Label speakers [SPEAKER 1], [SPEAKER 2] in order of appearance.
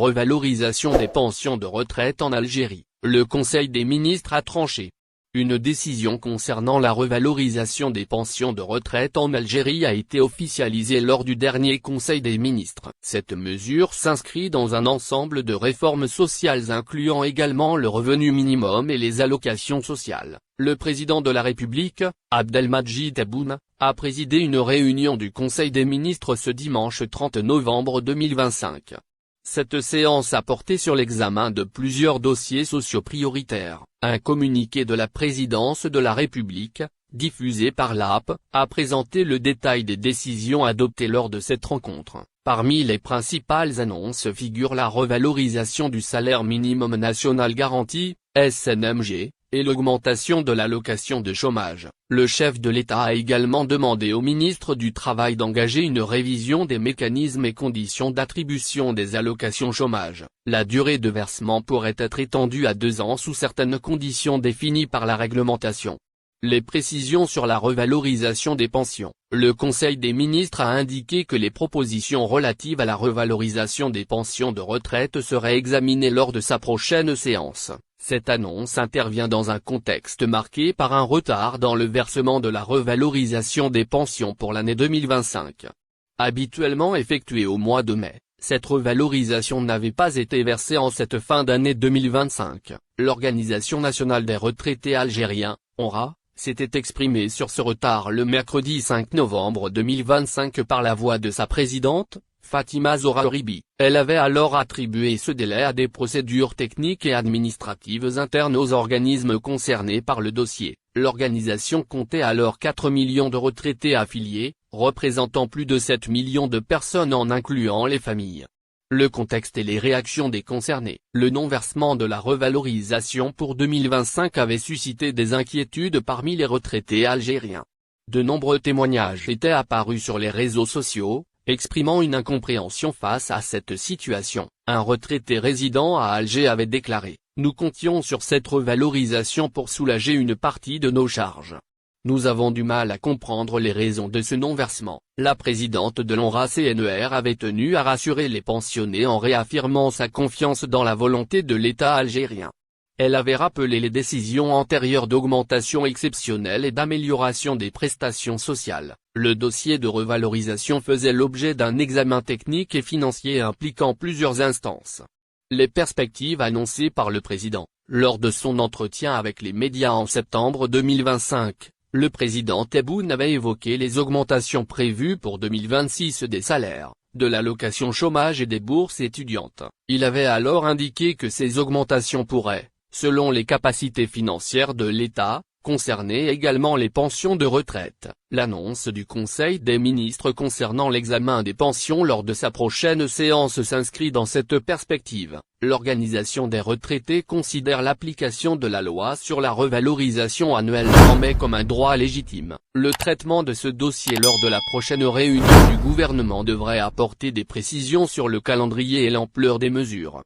[SPEAKER 1] revalorisation des pensions de retraite en Algérie, le Conseil des ministres a tranché. Une décision concernant la revalorisation des pensions de retraite en Algérie a été officialisée lors du dernier Conseil des ministres. Cette mesure s'inscrit dans un ensemble de réformes sociales incluant également le revenu minimum et les allocations sociales. Le président de la République, Abdelmadjid Tebboune, a présidé une réunion du Conseil des ministres ce dimanche 30 novembre 2025. Cette séance a porté sur l'examen de plusieurs dossiers sociaux prioritaires. Un communiqué de la présidence de la République, diffusé par l'AP, a présenté le détail des décisions adoptées lors de cette rencontre. Parmi les principales annonces figure la revalorisation du salaire minimum national garanti, SNMG, et l'augmentation de l'allocation de chômage. Le chef de l'État a également demandé au ministre du Travail d'engager une révision des mécanismes et conditions d'attribution des allocations chômage. La durée de versement pourrait être étendue à 2 ans sous certaines conditions définies par la réglementation. Les précisions sur la revalorisation des pensions. Le Conseil des ministres a indiqué que les propositions relatives à la revalorisation des pensions de retraite seraient examinées lors de sa prochaine séance. Cette annonce intervient dans un contexte marqué par un retard dans le versement de la revalorisation des pensions pour l'année 2025. Habituellement effectuée au mois de mai, cette revalorisation n'avait pas été versée en cette fin d'année 2025. L'Organisation nationale des retraités algériens, ONRA, s'était exprimée sur ce retard le mercredi 5 novembre 2025 par la voix de sa présidente, Fatima Zohraribi. Elle avait alors attribué ce délai à des procédures techniques et administratives internes aux organismes concernés par le dossier. L'organisation comptait alors 4 millions de retraités affiliés, représentant plus de 7 millions de personnes en incluant les familles. Le contexte et les réactions des concernés. Le non-versement de la revalorisation pour 2025 avait suscité des inquiétudes parmi les retraités algériens. De nombreux témoignages étaient apparus sur les réseaux sociaux, exprimant une incompréhension face à cette situation. Un retraité résident à Alger avait déclaré : « Nous comptions sur cette revalorisation pour soulager une partie de nos charges. Nous avons du mal à comprendre les raisons de ce non-versement. » La présidente de l'ONRA-CNER avait tenu à rassurer les pensionnés en réaffirmant sa confiance dans la volonté de l'État algérien. Elle avait rappelé les décisions antérieures d'augmentation exceptionnelle et d'amélioration des prestations sociales. Le dossier de revalorisation faisait l'objet d'un examen technique et financier impliquant plusieurs instances. Les perspectives annoncées par le président, lors de son entretien avec les médias en septembre 2025, le président Tebboune avait évoqué les augmentations prévues pour 2026 des salaires, de l'allocation chômage et des bourses étudiantes. Il avait alors indiqué que ces augmentations pourraient, selon les capacités financières de l'État, concerner également les pensions de retraite. L'annonce du Conseil des ministres concernant l'examen des pensions lors de sa prochaine séance s'inscrit dans cette perspective. L'Organisation des retraités considère l'application de la loi sur la revalorisation annuelle en mai comme un droit légitime. Le traitement de ce dossier lors de la prochaine réunion du gouvernement devrait apporter des précisions sur le calendrier et l'ampleur des mesures.